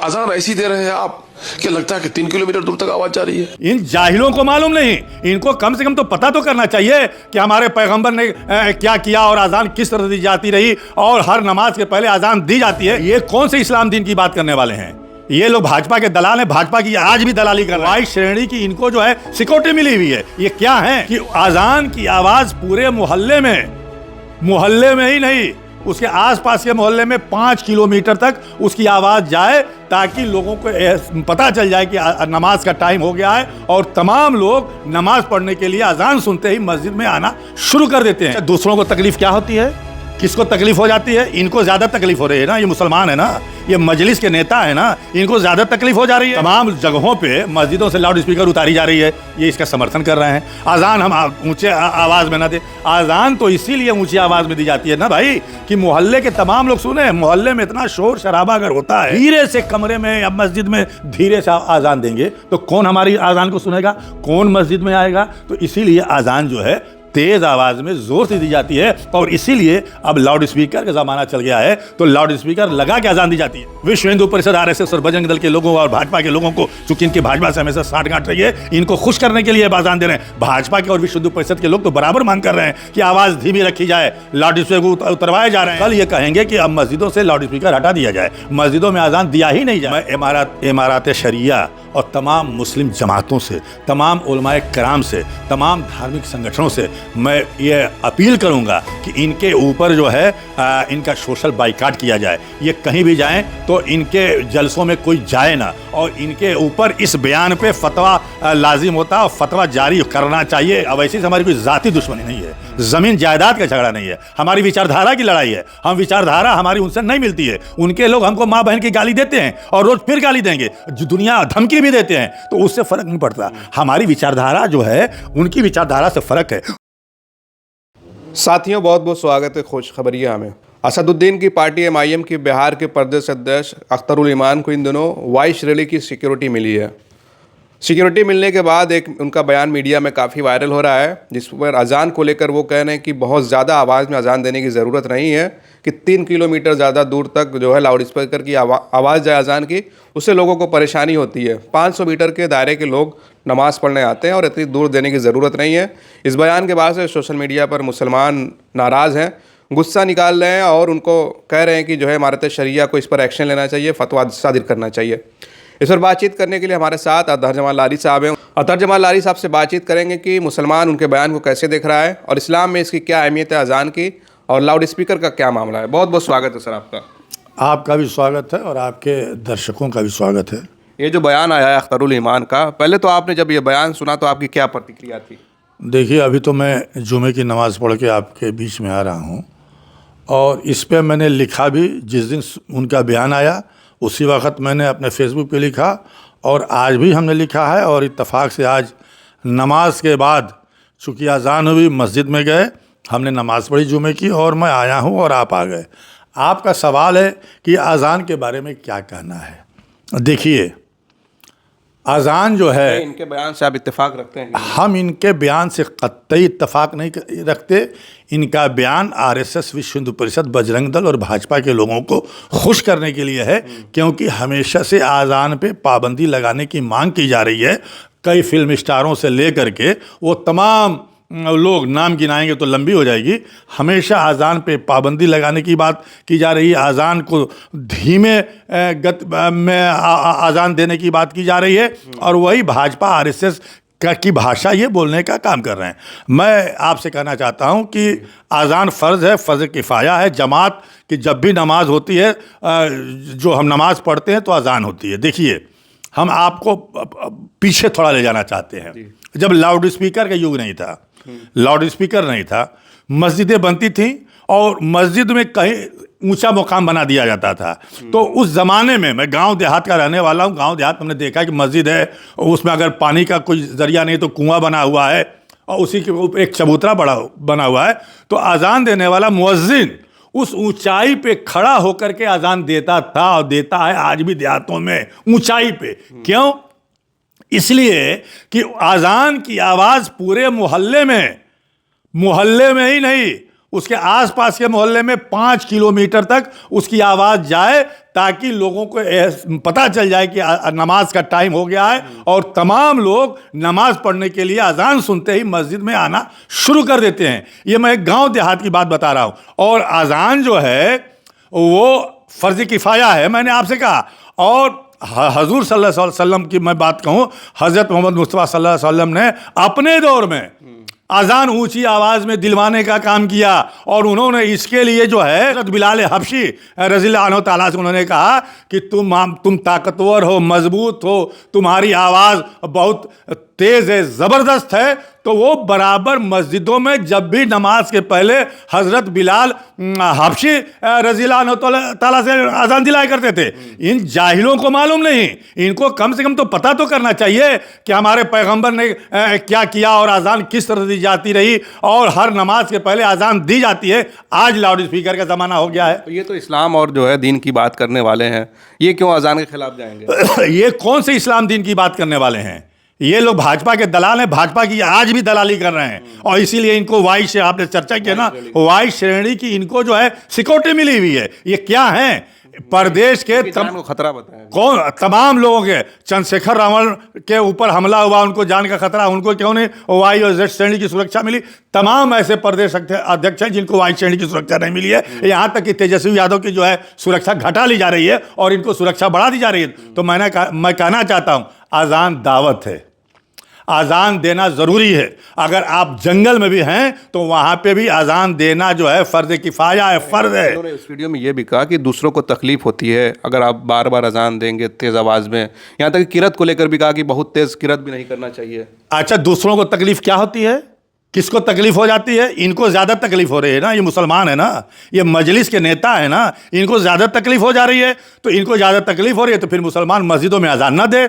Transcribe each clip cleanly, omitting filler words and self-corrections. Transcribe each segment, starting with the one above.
अजान ऐसी दे रहे हैं आप कि लगता है कि 3 किलोमीटर दूर तक आवाज जा रही है। इन जाहिलों को मालूम नहीं, इनको कम से कम तो पता तो करना चाहिए कि हमारे पैगंबर ने क्या किया और अजान किस तरह दी जाती रही और हर नमाज के पहले अजान दी जाती है। ये कौन से इस्लाम दीन की बात करने वाले हैं? ये लोग भाजपा के दलाल हैं, भाजपा की आज भी दलाली कर रहे हैं। श्रेणी की इनको जो है सिक्योरिटी मिली हुई है। ये क्या है कि अजान की आवाज पूरे मोहल्ले में ही नहीं, उसके आसपास के मोहल्ले में 5 किलोमीटर तक उसकी आवाज जाए ताकि लोगों को पता चल जाए कि नमाज का टाइम हो गया है और तमाम लोग नमाज पढ़ने के लिए अजान सुनते ही मस्जिद में आना शुरू कर देते हैं। दूसरों को तकलीफ क्या होती है, किसको तकलीफ हो जाती है? इनको ज्यादा तकलीफ हो रही है ना, ये मुसलमान है ना, ये मजलिस के नेता है ना, इनको ज्यादा तकलीफ हो जा रही है। तमाम जगहों पे मस्जिदों से लाउड स्पीकर उतारी जा रही है, ये इसका समर्थन कर रहे हैं। अजान हम ऊंचे आवाज में ना दे, अजान तो इसीलिए ऊंची आवाज में दी जाती है ना भाई कि मोहल्ले के तमाम लोग सुने। मोहल्ले में इतना शोर शराबा अगर होता है, धीरे से कमरे में या मस्जिद में धीरे से अजान देंगे तो कौन हमारी अजान को सुनेगा, कौन मस्जिद में आएगा? तो इसीलिए अजान जो है तेज आवाज में जोर से दी जाती है और इसीलिए अब लाउड स्पीकर का जमाना चल गया है, तो लाउड स्पीकर लगा के अजान दी जाती है। विश्व हिंदू परिषद, आरएसएस और बजरंग दल के लोगों और भाजपा के लोगों को, चूंकि इनकी भाजपा से हमेशा साठगांठ रही है, इनको खुश करने के लिए अजान दे रहे हैं। भाजपा के और विश्व हिंदू परिषद के लोग तो बराबर मांग कर रहे हैं कि आवाज धीमी रखी जाए, लाउड स्पीकर उतरवाए जा रहे हैं। कल ये कहेंगे कि अब मस्जिदों से लाउड स्पीकर हटा दिया जाए, मस्जिदों में अजान दिया ही नहीं जाए। इमारात शरिया और तमाम मुस्लिम जमातों से, तमाम उलमाए कराम से, तमाम धार्मिक संगठनों से मैं ये अपील करूंगा कि इनके ऊपर जो है इनका सोशल बाइकाट किया जाए। ये कहीं भी जाएं तो इनके जलसों में कोई जाए ना और इनके ऊपर इस बयान पे फतवा लाजिम होता है और फतवा जारी करना चाहिए। अब ऐसी हमारी कोई जाती दुश्मनी नहीं है, जमीन जायदाद का झगड़ा नहीं है, हमारी विचारधारा की लड़ाई है। हम विचारधारा हमारी उनसे नहीं मिलती है। उनके लोग हमको माँ बहन की गाली देते हैं और रोज फिर गाली देंगे, दुनिया धमकी भी देते हैं, तो उससे फर्क नहीं पड़ता। हमारी विचारधारा जो है उनकी विचारधारा से फर्क है। साथियों, बहुत बहुत स्वागत है खुशखबरिया में। असदुद्दीन की पार्टी MIM की बिहार के प्रदेश अध्यक्ष अख्तरुल ईमान को इन दिनों वाई श्रेणी की सिक्योरिटी मिली है। सिक्योरिटी मिलने के बाद एक उनका बयान मीडिया में काफ़ी वायरल हो रहा है, जिस पर अजान को लेकर वो कह रहे हैं कि बहुत ज़्यादा आवाज़ में अजान देने की ज़रूरत नहीं है, कि 3 किलोमीटर ज़्यादा दूर तक जो है लाउड स्पीकर की आवाज़ जाए अजान की, उससे लोगों को परेशानी होती है। 500 मीटर के दायरे के लोग नमाज़ पढ़ने आते हैं और इतनी दूर देने की ज़रूरत नहीं है। इस बयान के बाद से सोशल मीडिया पर मुसलमान नाराज़ हैं, गुस्सा निकाल रहे हैं और उनको कह रहे हैं कि जो है इमारत शरिया को इस पर एक्शन लेना चाहिए, फतवा सादिर करना चाहिए। इस पर बातचीत करने के लिए हमारे साथ अतहर जमाल लारी साहब हैं। अतहर जमाल लारी साहब से बातचीत करेंगे कि मुसलमान उनके बयान को कैसे देख रहा है और इस्लाम में इसकी क्या अहमियत है अजान की, और लाउड स्पीकर का क्या मामला है। बहुत बहुत स्वागत है सर आपका। आपका भी स्वागत है और आपके दर्शकों का भी स्वागत है। ये जो बयान आया है अख्तरुल ईमान का, पहले तो आपने जब ये बयान सुना तो आपकी क्या प्रतिक्रिया थी? देखिए, अभी तो मैं जुमे की नमाज़ पढ़ के आपके बीच में आ रहा हूँ और इस पे मैंने लिखा भी, जिस दिन उनका बयान आया उसी वक्त मैंने अपने फेसबुक पे लिखा और आज भी हमने लिखा है। और इत्तेफाक से आज नमाज के बाद चूँकि अजान हुई, मस्जिद में गए, हमने नमाज़ पढ़ी जुमे की और मैं आया हूँ और आप आ गए। आपका सवाल है कि अजान के बारे में क्या कहना है। देखिए, अजान जो है, इनके बयान से आप इत्तेफाक रखते हैं? हम इनके बयान से कतई इत्तेफाक नहीं रखते। इनका बयान आरएसएस, विश्व हिंदू परिषद, बजरंग दल और भाजपा के लोगों को खुश करने के लिए है, क्योंकि हमेशा से अजान पे पाबंदी लगाने की मांग की जा रही है। कई फिल्म स्टारों से लेकर के वो तमाम लोग, नाम गिनाएंगे तो लंबी हो जाएगी, हमेशा अजान पे पाबंदी लगाने की बात की जा रही है। अजान को धीमे गति में अजान देने की बात की जा रही है और वही भाजपा आरएसएस की भाषा ये बोलने का काम कर रहे हैं। मैं आपसे कहना चाहता हूँ कि अजान फ़र्ज़ है, फ़र्ज़ किफ़ाया है। जमात की जब भी नमाज होती है, जो हम नमाज़ पढ़ते हैं तो अजान होती है। देखिए, हम आपको पीछे थोड़ा ले जाना चाहते हैं। जब लाउड स्पीकर का युग नहीं था, लाउड स्पीकर नहीं था, मस्जिदें बनती थीं और मस्जिद में कहीं ऊंचा मुकाम बना दिया जाता था। तो उस ज़माने में, मैं गांव देहात का रहने वाला हूं, गांव देहात में हमने देखा कि मस्जिद है, उसमें अगर पानी का कोई ज़रिया नहीं तो कुआं बना हुआ है और उसी के ऊपर एक चबूतरा बना हुआ है, तो अजान देने वाला मुअज्जिन उस ऊंचाई पे खड़ा होकर के अजान देता था और देता है आज भी देहातों में, ऊंचाई पे। क्यों? इसलिए कि अजान की आवाज़ पूरे मोहल्ले में ही नहीं, उसके आसपास के मोहल्ले में 5 किलोमीटर तक उसकी आवाज़ जाए, ताकि लोगों को पता चल जाए कि नमाज का टाइम हो गया है, और तमाम लोग नमाज पढ़ने के लिए अजान सुनते ही मस्जिद में आना शुरू कर देते हैं। ये मैं एक गांव देहात की बात बता रहा हूँ। और अजान जो है वो फ़र्ज़ किफ़ाया है, मैंने आपसे कहा। और हजूर सल्लल्लाहु अलैहि वसल्लम की मैं बात कहूँ, हज़रत मोहम्मद मुस्तफ़ा सल्लल्लाहु अलैहि वसल्लम ने अपने दौर में अजान ऊंची आवाज़ में दिलवाने का काम किया, और उन्होंने इसके लिए जो है हज़रत बिलाल हबशी रज़ियल्लाहु अन्हु ताला से उन्होंने कहा कि तुम ताकतवर हो, मजबूत हो, तुम्हारी आवाज़ बहुत तेज़ है, ज़बरदस्त है। तो वो बराबर मस्जिदों में जब भी नमाज के पहले हज़रत बिलाल हबशी रज़ियल्लाहु अन्हु ताला से अजान दिलाया करते थे। इन जाहिलों को मालूम नहीं, इनको कम से कम तो पता तो करना चाहिए कि हमारे पैगंबर ने क्या किया और अजान किस तरह दी जाती रही, और हर नमाज के पहले अजान दी जाती है। आज लाउड स्पीकर का ज़माना हो गया है। ये तो इस्लाम और जो है दीन की बात करने वाले हैं, ये क्यों अजान के खिलाफ जाएंगे? ये कौन से इस्लाम दीन की बात करने वाले हैं? ये लोग भाजपा के दलाल हैं, भाजपा की आज भी दलाली कर रहे हैं, और इसीलिए इनको वाई से आपने चर्चा किया ना, वाई श्रेणी की इनको जो है सिक्योरिटी मिली हुई है। ये क्या है? प्रदेश के खतरा बताया कौन? तमाम लोगों के, चंद्रशेखर रावण के ऊपर हमला हुआ, उनको जान का खतरा, उनको क्यों नहीं वाई और जेड श्रेणी की सुरक्षा मिली? तमाम ऐसे प्रदेश अध्यक्ष हैं जिनको वाई श्रेणी की सुरक्षा नहीं मिली है। यहाँ तक कि तेजस्वी यादव की जो है सुरक्षा घटा ली जा रही है और इनको सुरक्षा बढ़ा दी जा रही है। तो मैं कहना चाहता हूँ, अजान दावत है, अजान देना ज़रूरी है। अगर आप जंगल में भी हैं तो वहाँ पे भी अजान देना जो है फ़र्ज़ किफ़ाया है, फ़र्ज़ है। उन्होंने इस वीडियो में ये भी कहा कि दूसरों को तकलीफ़ होती है अगर आप बार बार अजान देंगे तेज़ आवाज़ में। यहाँ तक कि किरत को लेकर भी कहा कि बहुत तेज़ किरत भी नहीं करना चाहिए। अच्छा, दूसरों को तकलीफ़ क्या होती है? किसको तकलीफ़ हो जाती है? इनको ज़्यादा तकलीफ़ हो रही है ना, ये मुसलमान है ना, ये मजलिस के नेता है ना, इनको ज़्यादा तकलीफ़ हो जा रही है। तो इनको ज़्यादा तकलीफ़ हो रही है तो फिर मुसलमान मस्जिदों में अजान ना दे।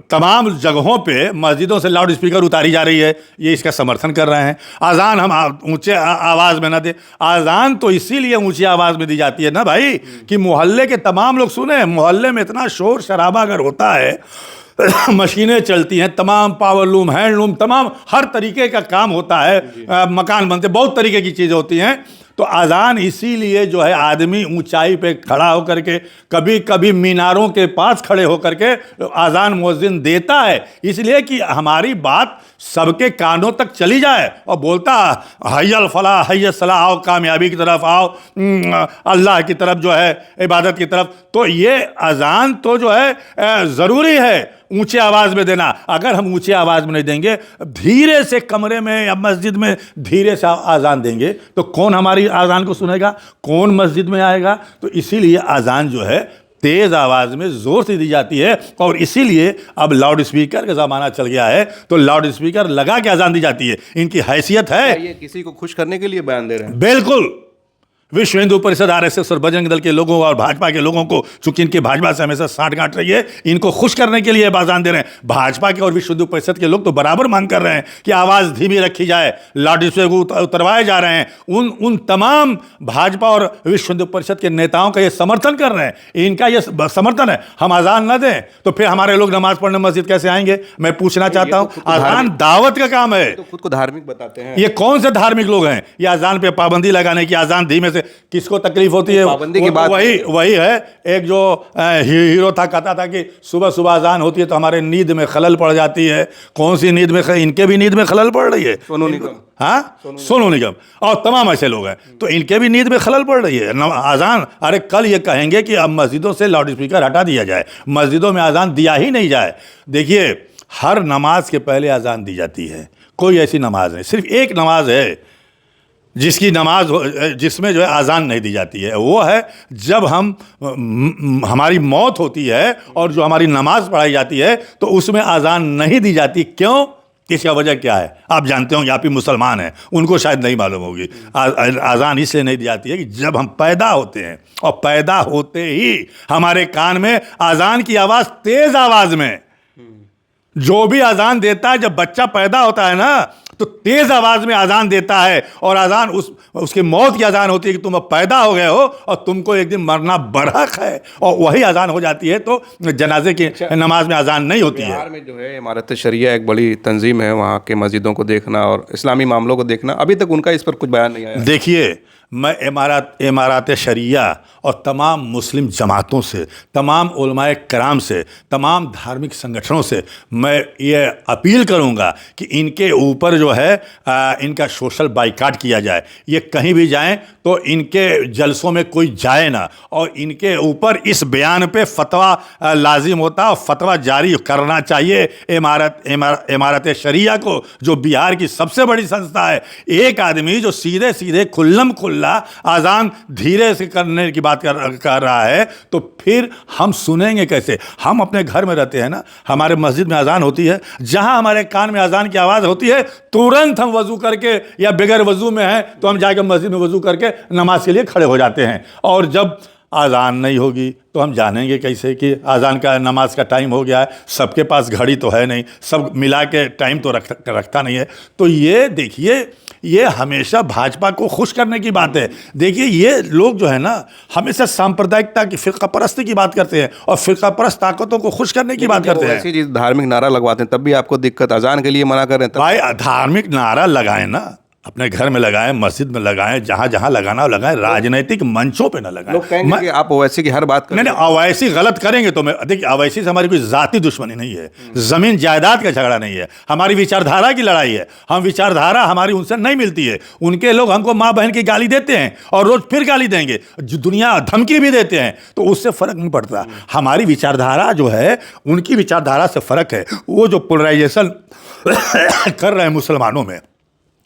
तमाम जगहों पे मस्जिदों से लाउड स्पीकर उतारी जा रही है, ये इसका समर्थन कर रहे हैं। अजान हम ऊंचे आवाज़ में ना दे। अजान तो इसीलिए ऊंची आवाज़ में दी जाती है ना भाई, कि मोहल्ले के तमाम लोग सुने। मोहल्ले में इतना शोर शराबा अगर होता है, मशीनें चलती हैं, तमाम पावरलूम, हैंडलूम, तमाम हर तरीके का काम होता है, मकान बनते, बहुत तरीके की चीज़ें होती हैं। तो अजान इसीलिए जो है आदमी ऊंचाई पे खड़ा होकर के, कभी कभी मीनारों के पास खड़े होकर के अजान मुअज्जिन देता है, इसलिए कि हमारी बात सबके कानों तक चली जाए। और बोलता हय्यल फलाह हय्यल सलाह, आओ कामयाबी की तरफ, आओ अल्लाह की तरफ, जो है इबादत की तरफ। तो ये अजान तो जो है ज़रूरी है ऊंचे आवाज़ में देना। अगर हम ऊंचे आवाज़ में नहीं देंगे, धीरे से कमरे में या मस्जिद में धीरे से अजान देंगे, तो कौन हमारी अजान को सुनेगा? कौन मस्जिद में आएगा? तो इसीलिए अजान जो है तेज़ आवाज़ में ज़ोर से दी जाती है। और इसीलिए अब लाउड स्पीकर का ज़माना चल गया है, तो लाउड स्पीकर लगा के अजान दी जाती है। इनकी हैसियत है। ये किसी को खुश करने के लिए बयान दे रहे हैं? बिल्कुल। विश्व हिंदू परिषद, आरएसएस और बजरंग दल के लोगों और भाजपा के लोगों को, चूंकि इनकी भाजपा से हमेशा साठ गांठ रही है, इनको खुश करने के लिए अजान दे रहे हैं। भाजपा के और विश्व हिंदू परिषद के लोग तो बराबर मांग कर रहे हैं कि आवाज़ धीमी रखी जाए, लाउड स्पीकर उतरवाए जा रहे हैं। उन तमाम भाजपा और विश्व हिंदू परिषद के नेताओं का ये समर्थन कर रहे हैं, इनका ये समर्थन है। हम अजान न दें तो फिर हमारे लोग नमाज पढ़ने मस्जिद कैसे आएंगे? मैं पूछना चाहता हूँ। अजान दावत का काम है, तो खुद को धार्मिक बताते हैं। ये कौन से धार्मिक लोग हैं? ये अजान पे पाबंदी लगाने की, अजान धीमे से किसको तकलीफ होती है? पाबंदी की बात वही है। एक जो हीरो था, कहता था कि सुबह सुबह अजान होती है तो हमारे नींद में खलल पड़ जाती है। कौन सी नींद में? इनके भी नींद में खलल पड़ रही है। सोनू निगम। हाँ, सोनू निगम और तमाम ऐसे लोग हैं, तो इनके भी नींद में खलल पड़ रही है। अजान, अरे कल ये कहेंगे कि अब मस्जिदों से लाउड स्पीकर हटा दिया जाए, मस्जिदों में अजान दिया ही नहीं जाए। देखिए, हर नमाज के पहले अजान दी जाती है। कोई ऐसी नमाज नहीं, सिर्फ एक नमाज है जिसमें जो है अजान नहीं दी जाती है। वो है जब हमारी मौत होती है और जो हमारी नमाज पढ़ाई जाती है, तो उसमें अजान नहीं दी जाती। क्यों? इसका वजह क्या है? आप जानते होंगे, आप ही मुसलमान हैं, उनको शायद नहीं मालूम होगी। अजान इसलिए नहीं दी जाती है कि जब हम पैदा होते हैं और पैदा होते ही हमारे कान में अजान की आवाज़, तेज़ आवाज़ में जो भी अजान देता है, जब बच्चा पैदा होता है ना, तो तेज आवाज में अजान देता है और अजान उसकी मौत की अजान होती है कि तुम अब पैदा हो गए हो और तुमको एक दिन मरना बरहक है, और वही अजान हो जाती है तो जनाजे की नमाज में अजान नहीं होती है। बिहार में जो है इमारत शरिया एक बड़ी तंजीम है, वहाँ के मस्जिदों को देखना और इस्लामी मामलों को देखना, अभी तक उनका इस पर कुछ बयान नहीं आया। देखिए, मैं इमारत शरिया और तमाम मुस्लिम जमातों से, तमाम उलमाए कराम से, तमाम धार्मिक संगठनों से मैं ये अपील करूंगा कि इनके ऊपर जो है इनका सोशल बाइकाट किया जाए। ये कहीं भी जाएं तो इनके जलसों में कोई जाए ना, और इनके ऊपर इस बयान पे फतवा लाजिम होता है और फतवा जारी करना चाहिए इमारत शरिया को, जो बिहार की सबसे बड़ी संस्था है। एक आदमी जो सीधे सीधे खुल्लम खुल्ला आजान धीरे से करने की बात कर रहा है, तो फिर हम सुनेंगे कैसे? हम अपने घर में रहते हैं ना, हमारे मस्जिद में अजान होती है, जहां हमारे कान में अजान की आवाज़ होती है तुरंत हम वजू करके या बगैर वजू में हैं तो हम जाकर मस्जिद में वजू करके नमाज के लिए खड़े हो जाते हैं। और जब आज़ान नहीं होगी तो हम जानेंगे कैसे कि आज़ान का नमाज का टाइम हो गया है? सबके पास घड़ी तो है नहीं, सब मिला के टाइम तो रखता नहीं है। तो ये देखिए, ये हमेशा भाजपा को खुश करने की बात है। देखिए, ये लोग जो है ना हमेशा सांप्रदायिकता की, फ़िरका परस्ती की बात करते हैं और फ़िरका परस्त ताकतों को खुश करने की बात करते हैं। ऐसी चीज़ धार्मिक नारा लगवाते हैं तब भी आपको दिक्कत, अजान के लिए मना कर रहे हैं तब। भाई, धार्मिक नारा लगाएं ना, अपने घर में लगाएं, मस्जिद में लगाएं, जहां जहां लगाना हो लगाएं, राजनीतिक मंचों पे ना लगाएं। लोग कहेंगे कि आप ओवैसी की हर बात करें। नहीं, ओवैसी गलत करेंगे तो मैं, देखिए, ओवैसी से हमारी कोई जाति दुश्मनी नहीं है, जमीन जायदाद का झगड़ा नहीं है, हमारी विचारधारा की लड़ाई है। हम विचारधारा हमारी उनसे नहीं मिलती है। उनके लोग हमको माँ बहन की गाली देते हैं और रोज फिर गाली देंगे, जो दुनिया धमकी भी देते हैं, तो उससे फर्क नहीं पड़ता। हमारी विचारधारा जो है उनकी विचारधारा से फर्क है। वो जो पोलराइजेशन कर रहे हैं मुसलमानों में,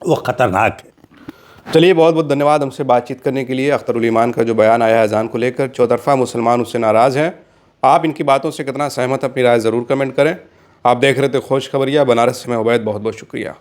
वो खतरनाक है। चलिए, बहुत बहुत धन्यवाद हमसे बातचीत करने के लिए। अख्तरुल ईमान का जो बयान आया है अजान को लेकर, चौतरफा मुसलमान उससे नाराज़ हैं। आप इनकी बातों से कितना सहमत, अपनी राय ज़रूर कमेंट करें। आप देख रहे थे खोश खबरिया बनारस से, मैं उबैद, बहुत बहुत शुक्रिया।